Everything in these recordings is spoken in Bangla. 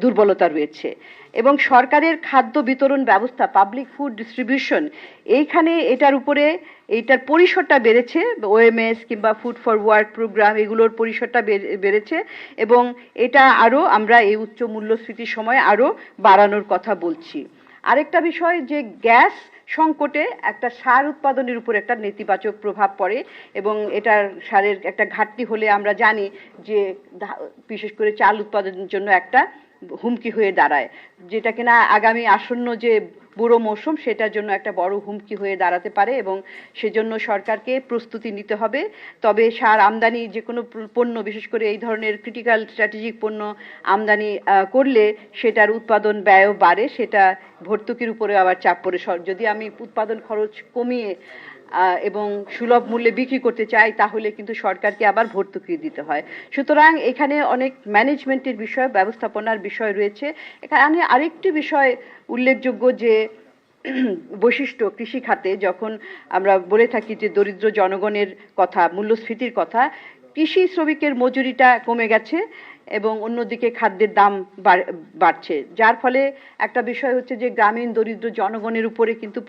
দুর্বলতা রয়েছে এবং সরকারের খাদ্য বিতরণ ব্যবস্থা পাবলিক ফুড ডিস্ট্রিবিউশন এইখানে এটার পরিসরটা বেড়েছে, ওএমএস কিংবা ফুড ফর ওয়ার্ক প্রোগ্রাম এগুলোর পরিসরটা বেড়েছে এবং এটা আরো আমরা এই উচ্চ মূল্যস্ফীতির সময় আরো বাড়ানোর কথা বলছি। আরেকটা বিষয় যে গ্যাস সংকটে একটা সার উৎপাদনের উপর একটা নেতিবাচক প্রভাব পড়ে এবং এটার সারের একটা ঘাটতি হলে আমরা জানি যে বিশেষ করে চাল উৎপাদনের জন্য একটা হুমকি হয়ে দাঁড়ায়, যেটা কিনা আগামী আসন্ন যে বুড়ো মৌসুম সেটার জন্য একটা বড় হুমকি হয়ে দাঁড়াতে পারে এবং সেজন্য সরকারকে প্রস্তুতি নিতে হবে। তবে সার আমদানি যে কোনো পণ্য, বিশেষ করে এই ধরনের ক্রিটিক্যাল স্ট্র্যাটেজিক পণ্য আমদানি করলে সেটার উৎপাদন ব্যয়ও বাড়ে, সেটা ভর্তুকির উপরে আবার চাপ পড়ে। যদি আমি উৎপাদন খরচ কমিয়ে এবং সুলভ মূল্যে বিক্রি করতে চাই তাহলে কিন্তু সরকারকে আবার ভর্তুকি দিতে হয়। সুতরাং এখানে অনেক ম্যানেজমেন্টের বিষয়, ব্যবস্থাপনার বিষয় রয়েছে। এখানে আরেকটি বিষয় উল্লেখযোগ্য যে বৈশিষ্ট্য কৃষি খাতে, যখন আমরা বলে থাকি যে দরিদ্র জনগণের কথা, মূল্যস্ফীতির কথা, কৃষি শ্রমিকের মজুরিটা কমে গেছে এবং অন্যদিকে খাদ্যের দাম বাড়ছে, যার ফলে একটা বিষয় হচ্ছে যে গ্রামীণ দরিদ্র জনগণের উপরে কিন্তু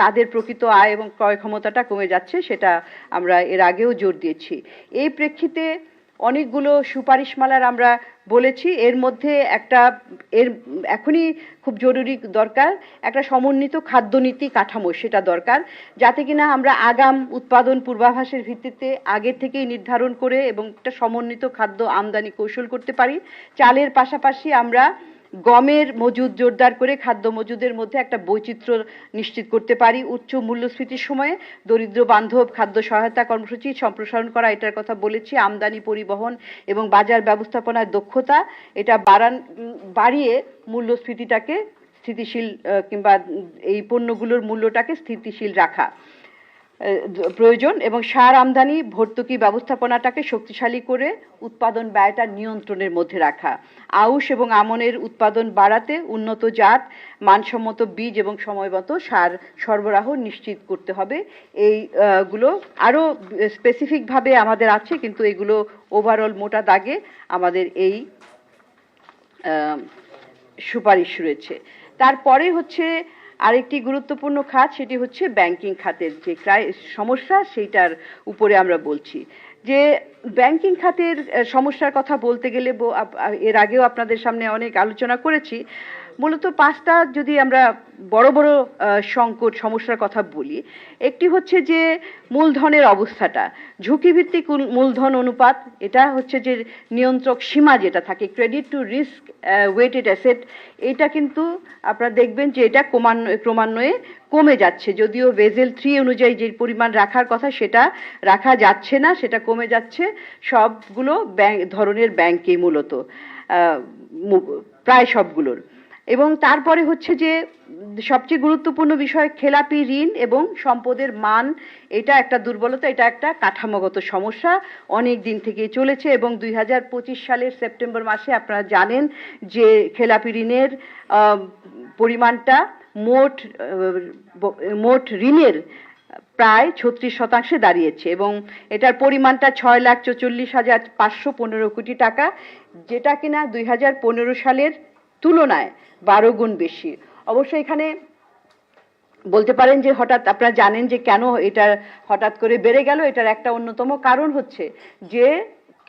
তাদের প্রকৃত আয় এবং ক্রয় ক্ষমতাটা কমে যাচ্ছে, সেটা আমরা এর আগেও জোর দিয়েছি। এই প্রেক্ষিতে অনেকগুলো সুপারিশমালার আমরা বলেছি, এর মধ্যে এখনই খুব জরুরি দরকার একটা সমন্বিত খাদ্যনীতি কাঠামো, সেটা দরকার, যাতে কিনা আমরা আগাম উৎপাদন পূর্বাভাসের ভিত্তিতে আগে থেকেই নির্ধারণ করে এবং একটা সমন্বিত খাদ্য আমদানি কৌশল করতে পারি। চালের পাশাপাশি আমরা গমের মজুদ জোরদার করে খাদ্য মজুদের মধ্যে একটা বৈচিত্র্য নিশ্চিত করতে পারি। উচ্চ মূল্যস্ফীতির সময়ে দরিদ্র বান্ধব খাদ্য সহায়তা কর্মসূচি সম্প্রসারণ করা, এটার কথা বলেছি। আমদানি, পরিবহন এবং বাজার ব্যবস্থাপনার দক্ষতা এটা বাড়িয়ে মূল্যস্ফীতিটাকে স্থিতিশীল কিংবা এই পণ্যগুলোর মূল্যটাকে স্থিতিশীল রাখা প্রয়োজন এবং সার আমদানি, ভর্তুকি ব্যবস্থাপনাটাকে শক্তিশালী করে উৎপাদন ব্যয়টা নিয়ন্ত্রণের মধ্যে রাখা। আউশ এবং আমনের উৎপাদন বাড়াতে উন্নত জাত, মানসম্মত বীজ এবং সময়মতো সার সরবরাহ নিশ্চিত করতে হবে। এইগুলো আরো স্পেসিফিক ভাবে আমাদের আছে, কিন্তু এগুলো ওভারঅল মোটা দাগে আমাদের এই সুপারিশ রয়েছে। তারপরে হচ্ছে আরেকটি গুরুত্বপূর্ণ খাত, সেটি হচ্ছে ব্যাংকিং খাতের যে সমস্যা, সেইটার উপরে আমরা বলছি যে ব্যাংকিং খাতের সমস্যার কথা বলতে গেলে এর আগেও আপনাদের সামনে অনেক আলোচনা করেছি। মূলত পাঁচটা যদি আমরা বড় বড় সংকট সমস্যার কথা বলি, একটি হচ্ছে যে মূলধনের অবস্থাটা, ঝুঁকিভিত্তিক মূলধন অনুপাত, এটা হচ্ছে যে নিয়ন্ত্রক সীমা যেটা থাকে, credit to risk weighted asset, এটা কিন্তু আপনারা দেখবেন যে এটা ক্রমান্বয়ে কমে যাচ্ছে। যদিও বেজেল 3 অনুযায়ী যে পরিমাণ রাখার কথা সেটা রাখা যাচ্ছে না, সেটা কমে যাচ্ছে সবগুলো ধরনের ব্যাংকে, মূলত প্রায় সবগুলোর। এবং তারপরে হচ্ছে যে সবচেয়ে গুরুত্বপূর্ণ বিষয় খেলাপি ঋণ এবং সম্পদের মান, এটা একটা দুর্বলতা, এটা একটা কাঠামোগত সমস্যা, অনেক দিন থেকে চলেছে এবং 2025 সালের সেপ্টেম্বর মাসে আপনারা জানেন যে খেলাপি ঋণের পরিমাণটা মোট ঋণের প্রায় 36% দাঁড়িয়েছে এবং এটার পরিমাণটা 6,44,515 কোটি টাকা, যেটা কিনা 2015 সালের তুলনায় 12 গুণ বেশি। অবশ্য এখানে বলতে পারেন যে হঠাৎ আপনারা জানেন যে কেন এটা হঠাৎ করে বেড়ে গেল। এটার একটা অন্যতম কারণ হচ্ছে যে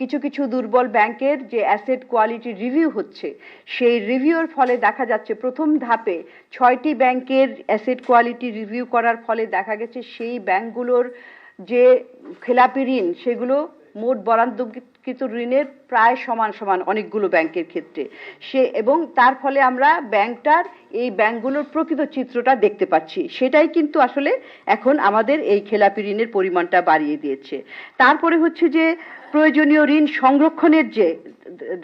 কিছু কিছু দুর্বল ব্যাংকের যে অ্যাসেট কোয়ালিটি রিভিউ হচ্ছে, সেই রিভিউর ফলে দেখা যাচ্ছে প্রথম ধাপে 6টি ব্যাংকের অ্যাসেট কোয়ালিটি রিভিউ করার ফলে দেখা গেছে সেই ব্যাংকগুলোর যে খেলাপি ঋণ সেগুলো মোট বরাদ্দকৃত ঋণের প্রায় সমান সমান অনেকগুলো ব্যাংকের ক্ষেত্রে, এবং তার ফলে আমরা এই ব্যাংকগুলোর প্রকৃত চিত্রটা দেখতে পাচ্ছি। সেটাই কিন্তু আসলে এখন আমাদের এই খেলাপি ঋণের পরিমাণটা বাড়িয়ে দিয়েছে। তারপরে হচ্ছে যে প্রয়োজনীয় ঋণ সংরক্ষণের যে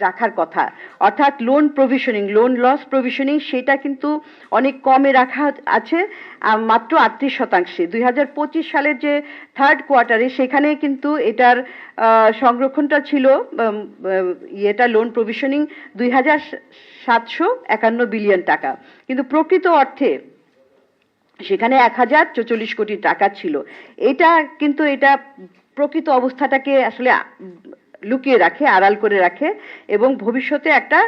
রাখার কথা, অর্থাৎ loan provisioning, loan loss provisioning, সেটা কিন্তু অনেক কমে রাখা আছে, মাত্র 38%। 2025 সালের যে থার্ড কোয়ার্টারে সেখানে কিন্তু এটার সংরক্ষণটা ছিল, এটা লোন প্রভিশনিং 2,751 বিলিয়ন টাকা, কিন্তু প্রকৃত অর্থে সেখানে 1,044 কোটি টাকা ছিল। এটা প্রকৃত অবস্থাটাকে আসলে লুকিয়ে রাখে, আড়াল করে রাখে এবং ভবিষ্যতে একটা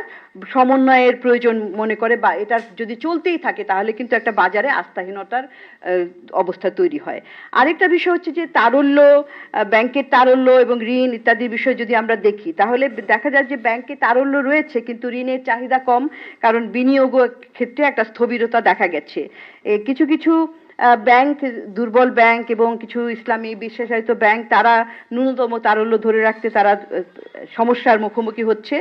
সমন্বয়ের প্রয়োজন মনে করে, বা এটা যদি চলতেই থাকে তাহলে কিন্তু একটা বাজারে আস্থাহীনতার অবস্থা তৈরি হয়। আরেকটা বিষয় হচ্ছে যে তারল্য, ব্যাংকের তারল্য এবং ঋণ ইত্যাদির বিষয় যদি আমরা দেখি তাহলে দেখা যায় যে ব্যাংকে তারল্য রয়েছে কিন্তু ঋণের চাহিদা কম, কারণ বিনিয়োগ ক্ষেত্রে একটা স্থবিরতা দেখা গেছে। কিছু কিছু ব্যাংক, দুর্বল ব্যাংক এবং কিছু ইসলামী বিশ্বাসায়িত ব্যাংক, তারা ন্যূনতম তারল্য ধরে রাখতে তারা সমস্যার মুখোমুখি হচ্ছে।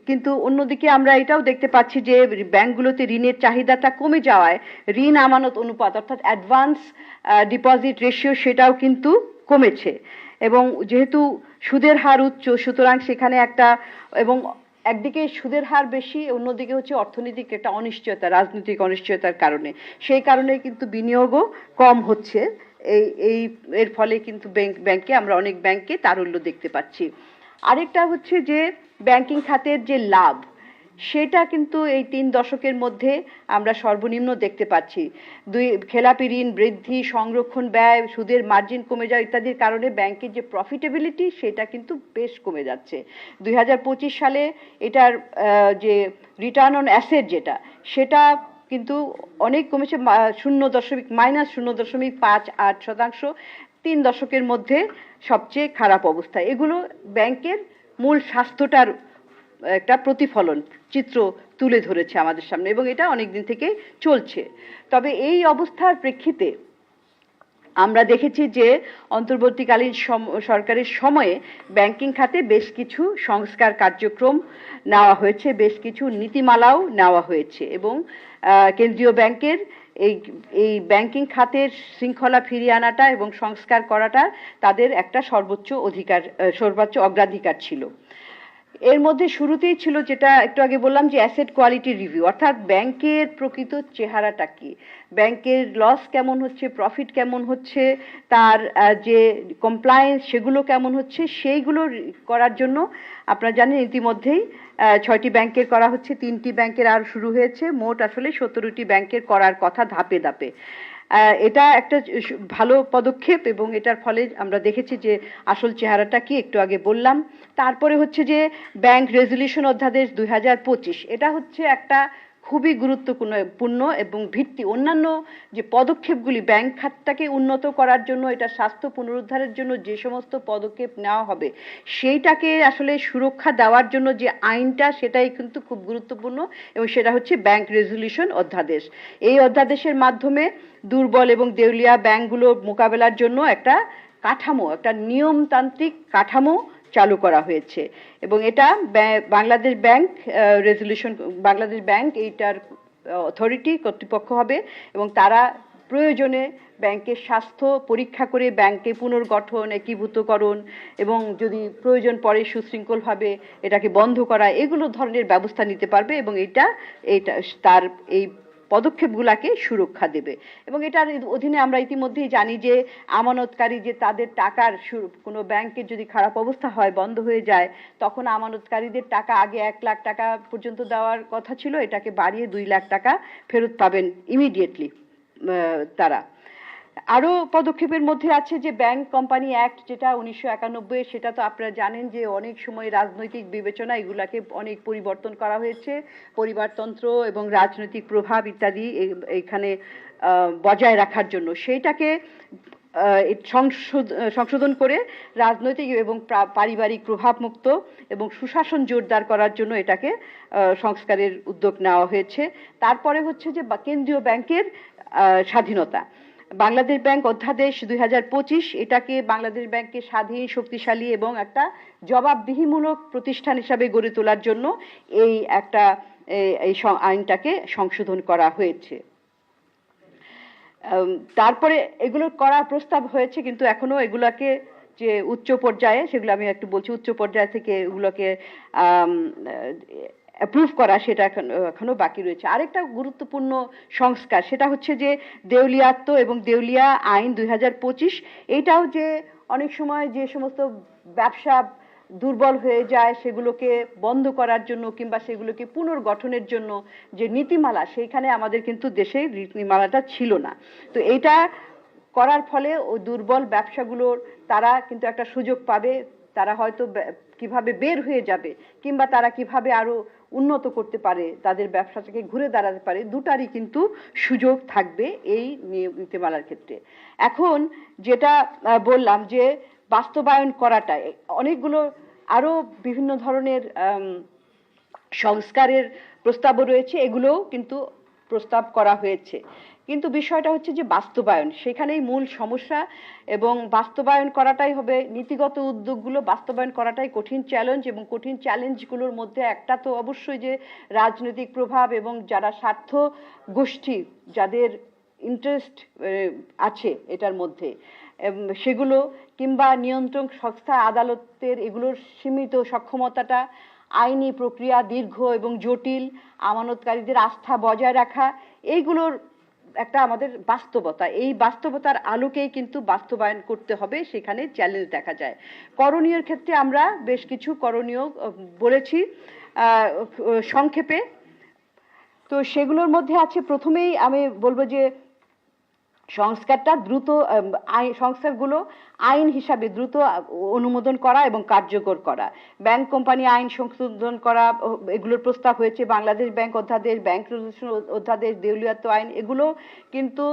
কিন্তু অন্যদিকে আমরা এটাও দেখতে পাচ্ছি যে ব্যাংকগুলোতে ঋণের চাহিদাটা কমে যাওয়ায় ঋণ আমানত অনুপাত অর্থাৎ অ্যাডভান্স ডিপোজিট রেশিও সেটাও কিন্তু কমেছে। এবং যেহেতু সুদের হার উচ্চ, সুতরাং সেখানে একটা, এবং একদিকে সুদের হার বেশি, অন্যদিকে হচ্ছে অর্থনৈতিক একটা অনিশ্চয়তা, রাজনৈতিক অনিশ্চয়তার কারণে, সেই কারণে কিন্তু বিনিয়োগও কম হচ্ছে। এই এর ফলে কিন্তু ব্যাংকে আমরা অনেক ব্যাংকে তারল্য দেখতে পাচ্ছি। আরেকটা হচ্ছে যে ব্যাংকিং খাতের যে লাভ, সেটা কিন্তু এই 3 দশকের মধ্যে আমরা সর্বনিম্ন দেখতে পাচ্ছি। খেলাপি ঋণ বৃদ্ধি, সংরক্ষণ ব্যয়, সুদের মার্জিন কমে যাওয়া ইত্যাদির কারণে ব্যাংকের যে প্রফিটেবিলিটি সেটা কিন্তু বেশ কমে যাচ্ছে। 2025 সালে এটার যে রিটার্ন অন অ্যাসেট যেটা, সেটা কিন্তু অনেক কমেছে, -0.58%। 3 দশকের মধ্যে সবচেয়ে খারাপ অবস্থা। এগুলো ব্যাংকের মূল স্বাস্থ্যটার একটা প্রতিফলন চিত্র তুলে ধরেছে আমাদের সামনে, এবং এটা অনেকদিন থেকে চলছে। তবে এই অবস্থার প্রেক্ষিতে আমরা দেখেছি যে অন্তর্বর্তীকালীন সরকারের সময়ে ব্যাংকিং খাতে বেশ কিছু সংস্কার কার্যক্রম নেওয়া হয়েছে, বেশ কিছু নীতিমালাও নেওয়া হয়েছে, এবং কেন্দ্রীয় ব্যাংকের এই ব্যাংকিং খাতের শৃঙ্খলা ফিরিয়ে আনাটা এবং সংস্কার করাটা তাদের একটা সর্বোচ্চ অগ্রাধিকার ছিল। এর মধ্যে শুরুতেই ছিল যেটা একটু আগে বললাম যে অ্যাসেট কোয়ালিটি রিভিউ, অর্থাৎ ব্যাংকের প্রকৃত চেহারাটা কি, ব্যাংকের লস কেমন হচ্ছে, প্রফিট কেমন হচ্ছে, তার যে কমপ্লায়েন্স সেগুলো কেমন হচ্ছে, সেইগুলো করার জন্য আপনারা জানেন ইতিমধ্যেই 6টি ব্যাংকের করা হচ্ছে, 3টি ব্যাংকের আর শুরু হয়েছে, মোট আসলে 17টি ব্যাংকের করার কথা ধাপে ধাপে। এটা একটা ভালো পদক্ষেপ এবং এটার ফলে আমরা দেখেছি যে আসল চেহারাটা কি একটু আগে বললাম। তারপরে হচ্ছে যে ব্যাংক রেজুলিউশন অধ্যাদেশ 2025, এটা হচ্ছে একটা খুবই গুরুত্বপূর্ণ এবং ভিত্তি। অন্যান্য যে পদক্ষেপগুলি ব্যাংক খাতটাকে উন্নত করার জন্য, এটা স্বাস্থ্য পুনরুদ্ধারের জন্য যে সমস্ত পদক্ষেপ নেওয়া হবে, সেইটাকে আসলে সুরক্ষা দেওয়ার জন্য যে আইনটা, সেটাই কিন্তু খুব গুরুত্বপূর্ণ, এবং সেটা হচ্ছে ব্যাংক রেজুলিউশন অধ্যাদেশ। এই অধ্যাদেশের মাধ্যমে দুর্বল এবং দেউলিয়া ব্যাংকগুলো মোকাবেলার জন্য একটা কাঠামো, একটা নিয়মতান্ত্রিক কাঠামো চালু করা হয়েছে, এবং এটা বাংলাদেশ ব্যাংক এইটার অথরিটি, কর্তৃপক্ষ হবে, এবং তারা প্রয়োজনে ব্যাংকের স্বাস্থ্য পরীক্ষা করে ব্যাংকে পুনর্গঠন, একীভূতকরণ এবং যদি প্রয়োজন পড়ে সুশৃঙ্খলভাবে এটাকে বন্ধ করা, এগুলো ধরনের ব্যবস্থা নিতে পারবে, এবং এইটা তার এই পদক্ষেপগুলোকে সুরক্ষা দেবে। এবং এটার অধীনে আমরা ইতিমধ্যেই জানি যে আমানতকারী যে তাদের টাকার, কোনো ব্যাংকের যদি খারাপ অবস্থা হয়, বন্ধ হয়ে যায়, তখন আমানতকারীদের টাকা আগে 1 লাখ টাকা পর্যন্ত দেওয়ার কথা ছিল, এটাকে বাড়িয়ে 2 লাখ টাকা ফেরত পাবেন ইমিডিয়েটলি তারা। আরো পদক্ষেপের মধ্যে আছে যে ব্যাংক কোম্পানি অ্যাক্ট, যেটা 1991, সেটা তো আপনারা জানেন যে অনেক সময় রাজনৈতিক বিবেচনা এগুলাকে অনেক পরিবর্তন করা হয়েছে, পরিবারতন্ত্র এবং রাজনৈতিক প্রভাব ইত্যাদি এখানে বজায় রাখার জন্য। সেইটাকে সংশোধন করে রাজনৈতিক এবং পারিবারিক প্রভাবমুক্ত এবং সুশাসন জোরদার করার জন্য এটাকে সংস্কারের উদ্যোগ নেওয়া হয়েছে। তারপরে হচ্ছে যে কেন্দ্রীয় ব্যাংকের স্বাধীনতা, বাংলাদেশ ব্যাংক অধ্যাদেশ 2025, এটাকে বাংলাদেশ ব্যাংককে স্বাধীন, শক্তিশালী এবং একটা জবাবদিহিমূলক প্রতিষ্ঠান হিসাবে গড়ে তোলার জন্য এই আইনটাকে সংশোধন করা হয়েছে। তারপরে এগুলো করার প্রস্তাব হয়েছে, কিন্তু এখনো এগুলাকে যে উচ্চ পর্যায়ে, সেগুলো আমি একটু বলছি, উচ্চ পর্যায় থেকে এগুলোকে অ্যাপ্রুভ করা, সেটা এখনো বাকি রয়েছে। আরেকটা গুরুত্বপূর্ণ সংস্কার, সেটা হচ্ছে যে দেউলিয়াত্ব এবং দেউলিয়া আইন 2025, এইটাও যে অনেক সময় যে সমস্ত ব্যবসা দুর্বল হয়ে যায় সেগুলোকে বন্ধ করার জন্য কিংবা সেগুলোকে পুনর্গঠনের জন্য যে নীতিমালা, সেইখানে আমাদের কিন্তু দেশে নীতিমালাটা ছিল না। তো এইটা করার ফলে ওই দুর্বল ব্যবসাগুলোর তারা কিন্তু একটা সুযোগ পাবে, তারা হয়তো কিভাবে বের হয়ে যাবে কিংবা তারা কিভাবে আরো উন্নত করতে পারে, তাদের ব্যবসাটাকে ঘুরে দাঁড়াতে পারে, দুটারই কিন্তু সুযোগ থাকবে এই নীতিমালার ক্ষেত্রে। এখন যেটা বললাম যে বাস্তবায়ন করাটাই অনেকগুলো আরো বিভিন্ন ধরনের সংস্কারের প্রস্তাবও রয়েছে, এগুলোও কিন্তু প্রস্তাব করা হয়েছে, কিন্তু বিষয়টা হচ্ছে যে বাস্তবায়ন, সেখানেই মূল সমস্যা। এবং বাস্তবায়ন করাটাই হবে, নীতিগত উদ্যোগগুলো বাস্তবায়ন করাটাই কঠিন চ্যালেঞ্জ, এবং কঠিন চ্যালেঞ্জগুলোর মধ্যে একটা তো অবশ্যই যে রাজনৈতিক প্রভাব এবং যারা স্বার্থ গোষ্ঠী, যাদের ইন্টারেস্ট আছে এটার মধ্যে, সেগুলো কিংবা নিয়ন্ত্রণ সংস্থা আদালতের এগুলোর সীমিত সক্ষমতাটা, আইনি প্রক্রিয়া দীর্ঘ এবং জটিল, আমানতকারীদের আস্থা বজায় রাখা, এইগুলোর একটা আমাদের বাস্তবতা, এই বাস্তবতার আলোকেই কিন্তু বাস্তবায়ন করতে হবে, সেখানে চ্যালেঞ্জ দেখা যায়। করণীয় ক্ষেত্রে আমরা বেশ কিছু করণীয় বলেছি সংক্ষেপে। তো সেগুলোর মধ্যে আছে, প্রথমেই আমি বলবো যে সংস্কারটা দ্রুত, সংস্কারগুলো আইন হিসাবে দ্রুত অনুমোদন করা এবং কার্যকর করা। ব্যাংক কোম্পানি আইন সংশোধন করা, এগুলোর প্রস্তাব হয়েছে, বাংলাদেশ ব্যাংক অধ্যাদেশ, ব্যাংক রেজিস্ট্রেশন অধ্যাদেশ, দেউলিয়াত্ব আইন, এগুলো কিন্তু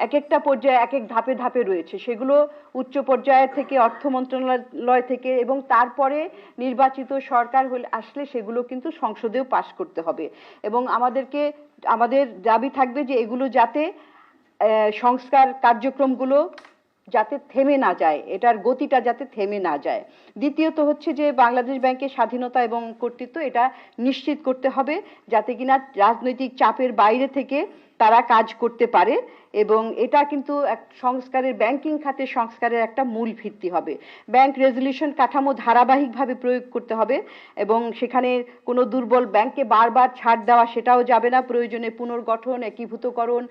এক একটা পর্যায়ে এক এক ধাপে ধাপে রয়েছে, সেগুলো উচ্চ পর্যায়ে থেকে অর্থ মন্ত্রণালয় থেকে এবং তারপরে নির্বাচিত সরকার আসলে সেগুলো কিন্তু সংসদেও পাশ করতে হবে। এবং আমাদের দাবি থাকবে যে এগুলো যাতে সংস্কার কার্যক্রমগুলো যাতে থেমে না যায়, এটার গতিটা যাতে থেমে না যায়। দ্বিতীয়ত হচ্ছে যে বাংলাদেশ ব্যাংকের স্বাধীনতা এবং কর্তৃত্ব এটা নিশ্চিত করতে হবে, যাতে কিনা রাজনৈতিক চাপের বাইরে থেকে তারা কাজ করতে পারে, এবং এটা কিন্তু এক সংস্কারের, ব্যাংকিং খাতের সংস্কারের একটা মূল ভিত্তি হবে। ব্যাংক রেজলিউশন কাঠামো ধারাবাহিকভাবে প্রয়োগ করতে হবে, এবং সেখানে কোনো দুর্বল ব্যাংককে বারবার ছাড় দেওয়া সেটাও যাবে না, প্রয়োজনে পুনর্গঠন, একীভূতকরণ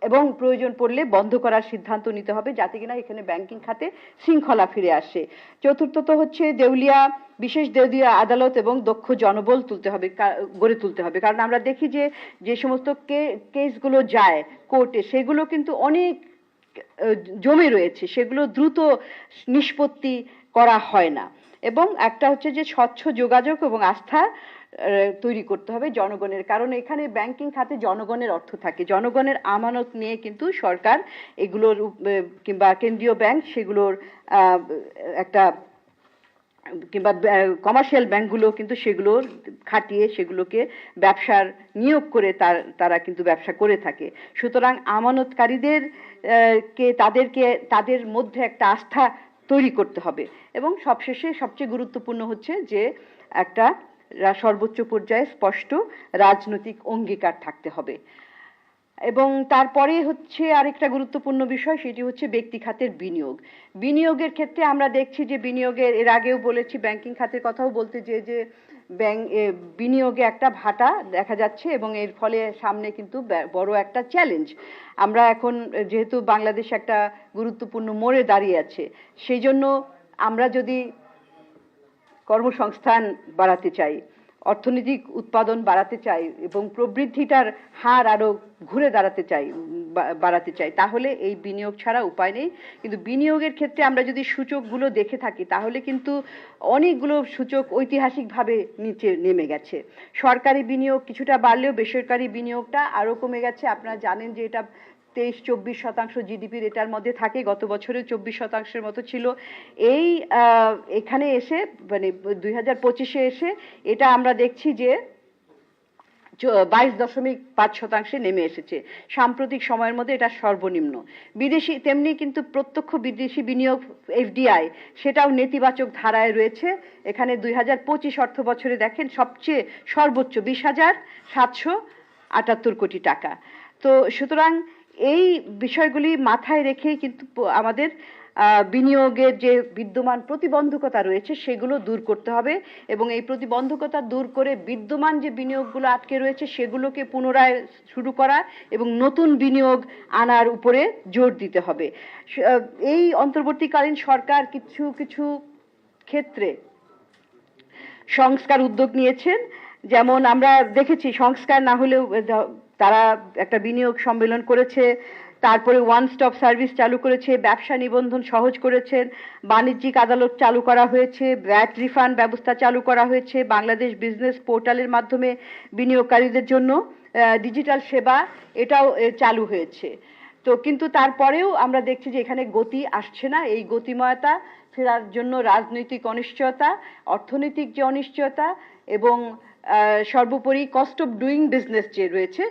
এবং প্রয়োজন পড়লে বন্ধ করার সিদ্ধান্ত নিতে হবে, যাতে কিনা এখানে ব্যাংকিং খাতে শৃঙ্খলা ফিরে আসে। চতুর্থত হচ্ছে বিশেষ দেউলিয়া আদালত এবং দক্ষ জনবল গড়ে তুলতে হবে, কারণ আমরা দেখি যে সমস্ত কেসগুলো যায় কোর্টে, সেগুলো কিন্তু অনেক জমে রয়েছে, সেগুলো দ্রুত নিষ্পত্তি করা হয় না। এবং একটা হচ্ছে যে স্বচ্ছ যোগাযোগ এবং আস্থা তৈরি করতে হবে জনগণের, কারণ এখানে ব্যাংকিং খাতে জনগণের অর্থ থাকে, জনগণের আমানত নিয়ে কিন্তু সরকার এগুলোর কিংবা কেন্দ্রীয় ব্যাংক সেগুলোর একটা, কিংবা কমার্শিয়াল ব্যাংকগুলো কিন্তু সেগুলো খাটিয়ে সেগুলোকে ব্যবসার নিয়োগ করে তারা কিন্তু ব্যবসা করে থাকে। সুতরাং আমানতকারীদের তাদের মধ্যে একটা আস্থা তৈরি করতে হবে। এবং সবশেষে সবচেয়ে গুরুত্বপূর্ণ হচ্ছে যে একটা সর্বোচ্চ পর্যায়ে স্পষ্ট রাজনৈতিক অঙ্গীকার থাকতে হবে। এবং তারপরে হচ্ছে আরেকটা গুরুত্বপূর্ণ বিষয়, সেটি হচ্ছে ব্যক্তি খাতের বিনিয়োগের ক্ষেত্রে আমরা দেখছি যে বিনিয়োগের, এর আগেও বলেছি ব্যাংকিং খাতের কথাও বলতে, যে বিনিয়োগে একটা ভাটা দেখা যাচ্ছে, এবং এর ফলে সামনে কিন্তু বড় একটা চ্যালেঞ্জ। আমরা এখন যেহেতু বাংলাদেশ একটা গুরুত্বপূর্ণ মোড়ে দাঁড়িয়ে আছে, সেই জন্য আমরা যদি কর্মসংস্থান বাড়াতে চাই, অর্থনৈতিক উৎপাদন বাড়াতে চাই এবং প্রবৃদ্ধিটার হার আরো ঘুরে বাড়াতে চাই, তাহলে এই বিনিয়োগ ছাড়া উপায় নেই। কিন্তু বিনিয়োগের ক্ষেত্রে আমরা যদি সূচকগুলো দেখে থাকি, তাহলে কিন্তু অনেকগুলো সূচক ঐতিহাসিকভাবে নিচে নেমে গেছে। সরকারি বিনিয়োগ কিছুটা বাড়লেও বেসরকারি বিনিয়োগটা আরো কমে গেছে। আপনারা জানেন যে এটা 23-24% জিডিপির এটার মধ্যে থাকে, গত বছরে 24% মতো ছিল। এখানে এসে মানে 2025-এ এসে এটা আমরা দেখছি যে 22.5% নেমে এসেছে। সাম্প্রতিক সময়ের মধ্যে এটা সর্বনিম্ন। তেমনি কিন্তু প্রত্যক্ষ বিদেশি বিনিয়োগ এফডিআই সেটাও নেতিবাচক ধারায় রয়েছে। এখানে 2025 অর্থ বছরে দেখেন সর্বোচ্চ 20,778 কোটি টাকা। তো সুতরাং এই বিষয়গুলি মাথায় রেখে কিন্তু আমাদের বিনিয়োগের যে বিদ্যমান প্রতিবন্ধকতা রয়েছে সেগুলো দূর করতে হবে, এবং এই প্রতিবন্ধকতা দূর করে বিদ্যমান যে বিনিয়োগগুলো আটকে রয়েছে সেগুলোকে পুনরায় শুরু করা এবং নতুন বিনিয়োগ আনার উপরে জোর দিতে হবে। এই অন্তর্বর্তীকালীন সরকার কিছু কিছু ক্ষেত্রে সংস্কার উদ্যোগ নিয়েছেন, যেমন আমরা দেখেছি সংস্কার না হলেও তারা একটা বিনিয়োগ সম্মেলন করেছে, তারপরে ওয়ান স্টপ সার্ভিস চালু করেছে, ব্যবসা নিবন্ধন সহজ করেছেন, বাণিজ্যিক আদালত চালু করা হয়েছে, ভ্যাট রিফান্ড ব্যবস্থা চালু করা হয়েছে, বাংলাদেশ বিজনেস পোর্টালের মাধ্যমে বিনিয়োগকারীদের জন্য ডিজিটাল সেবা এটাও চালু হয়েছে। তো কিন্তু তারপরেও আমরা দেখছি যে এখানে গতি আসছে না। এই গতিময়তা ফেরার জন্য রাজনৈতিক অনিশ্চয়তা, অর্থনৈতিক যে অনিশ্চয়তা এবং সর্বোপরি কস্ট অফ ডুইং বিজনেস যে রয়েছে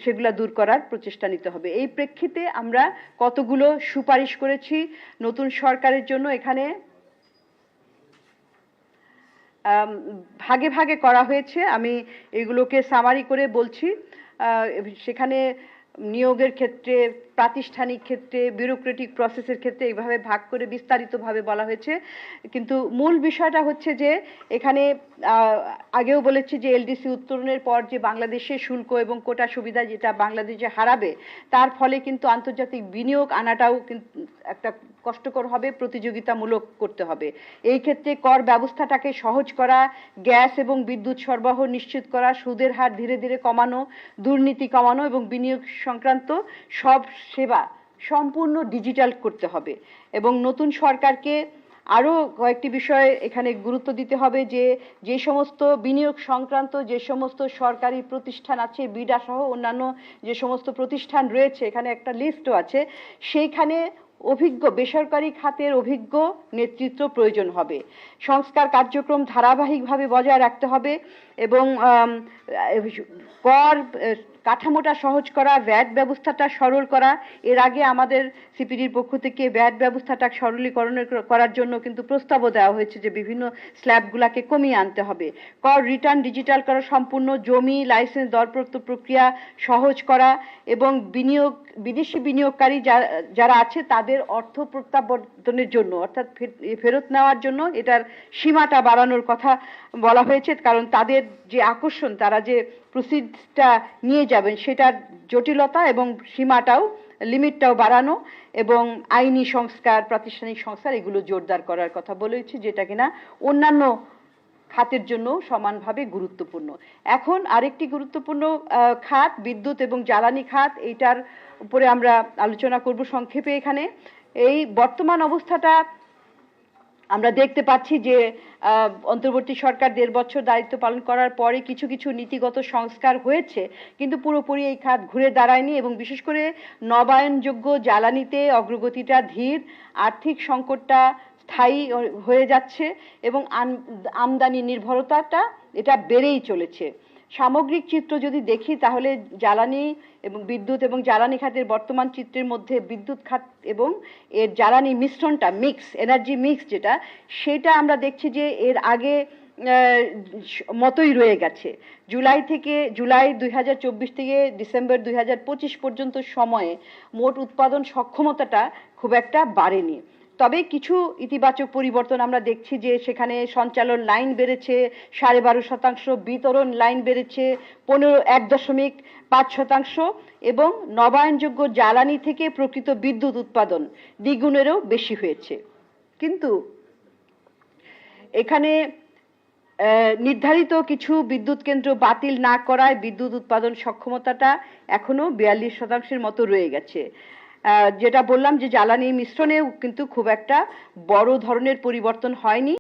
সেগুলা দূর করার প্রচেষ্টা নিতে হবে। এই প্রেক্ষিতে আমরা কতগুলো সুপারিশ করেছি নতুন সরকারের জন্য। এখানে ভাগে ভাগে করা হয়েছে, আমি এগুলোকে সামারি করে বলছি। সেখানে নিয়োগের ক্ষেত্রে, প্রাতিষ্ঠানিক ক্ষেত্রে, ব্যুরোক্রেটিক প্রসেসের ক্ষেত্রে এইভাবে ভাগ করে বিস্তারিতভাবে বলা হয়েছে। কিন্তু মূল বিষয়টা হচ্ছে যে এখানে আগেও বলেছি যে এলডিসি উত্তরণের পর যে বাংলাদেশের শুল্ক এবং কোটা সুবিধা যেটা বাংলাদেশে হারাবে, তার ফলে কিন্তু আন্তর্জাতিক বিনিয়োগ আনাটাও কিন্তু একটা কষ্টকর হবে, প্রতিযোগিতামূলক করতে হবে। এই ক্ষেত্রে কর ব্যবস্থাটাকে সহজ করা, গ্যাস এবং বিদ্যুৎ সরবরাহ নিশ্চিত করা, সুদের হার ধীরে ধীরে কমানো, দুর্নীতি কমানো এবং বিনিয়োগ সংক্রান্ত সব সেবা সম্পূর্ণ ডিজিটাল করতে হবে। এবং নতুন সরকারকে আরো কয়েকটি বিষয় এখানে গুরুত্ব দিতে হবে, যে সমস্ত বিনিয়োগ সংক্রান্ত যে সমস্ত সরকারি প্রতিষ্ঠান আছে, বিডা সহ অন্যান্য যে সমস্ত প্রতিষ্ঠান রয়েছে, এখানে একটা লিস্টও আছে, সেইখানে অভিজ্ঞ বেসরকারি খাতের অভিজ্ঞ নেতৃত্ব প্রয়োজন হবে। সংস্কার কার্যক্রম ধারাবাহিকভাবে বজায় রাখতে হবে এবং কর কাঠামোটা সহজ করা, ভ্যাট ব্যবস্থাটা সরল করা। এর আগে আমাদের সিপিডির পক্ষ থেকে ভ্যাট ব্যবস্থাটা সরলীকরণ করার জন্য কিন্তু প্রস্তাবও দেওয়া হয়েছে যে বিভিন্ন স্ল্যাবগুলোকে কমিয়ে আনতে হবে। কর রিটার্ন ডিজিটাল করা, সম্পূর্ণ জমি লাইসেন্স দরপত্র প্রক্রিয়া সহজ করা এবং বিদেশি বিনিয়োগকারী যারা আছে তাদের অর্থ প্রত্যাবর্তনের জন্য, অর্থাৎ ফেরত নেওয়ার জন্য এটার সীমাটা বাড়ানোর কথা বলা হয়েছে। কারণ তাদের যে আকর্ষণ, তারা যে প্রসিডটা নিয়ে যাবেন সেটার জটিলতা এবং সীমাটাও, লিমিটটাও বাড়ানো এবং আইনি সংস্কার, প্রাতিষ্ঠানিক সংস্কার এগুলো জোরদার করার কথা বলেছি, যেটা কিনা অন্যান্য খাতের জন্য সমানভাবে গুরুত্বপূর্ণ। এখন আরেকটি গুরুত্বপূর্ণ খাত বিদ্যুৎ এবং জ্বালানি খাত, এইটার উপরে আমরা আলোচনা করব সংক্ষেপে। এখানে এই বর্তমান অবস্থাটা আমরা দেখতে পাচ্ছি যে অন্তর্বর্তী সরকার 1.5 বছর দায়িত্ব পালন করার পরে কিছু কিছু নীতিগত সংস্কার হয়েছে, কিন্তু পুরোপুরি এই খাত ঘুরে দাঁড়ায়নি এবং বিশেষ করে নবায়নযোগ্য জ্বালানিতে অগ্রগতিটা ধীর, আর্থিক সংকটটা স্থায়ী হয়ে যাচ্ছে এবং আমদানি নির্ভরতাটা এটা বেড়েই চলেছে। সামগ্রিক চিত্র যদি দেখি তাহলে জ্বালানি এবং বিদ্যুৎ এবং জ্বালানি খাতের বর্তমান চিত্রের মধ্যে বিদ্যুৎ খাত এবং এর জ্বালানি মিশ্রণটা, মিক্স এনার্জি মিক্স যেটা, সেটা আমরা দেখছি যে এর আগে মতোই রয়ে গেছে। জুলাই 2024 থেকে ডিসেম্বর 2025 পর্যন্ত সময়ে মোট উৎপাদন সক্ষমতাটা খুব একটা বাড়েনি। তবে কিছু ইতিবাচক পরিবর্তন আমরা দেখছি যে সেখানে সঞ্চালন লাইন বেড়েছে 12.5%, বিতরণ লাইন বেড়েছে 1.5% এবং নবায়নযোগ্য জ্বালানি থেকে প্রকৃত বিদ্যুৎ উৎপাদন দ্বিগুণেরও বেশি হয়েছে। কিন্তু এখানে নির্ধারিত কিছু বিদ্যুৎ কেন্দ্র বাতিল না করায় বিদ্যুৎ উৎপাদন সক্ষমতাটা এখনো 42% মতো রয়ে গেছে। যেটা বললাম যে জ্বালানি মিশ্রণেও কিন্তু খুব একটা বড় ধরনের পরিবর্তন হয়নি।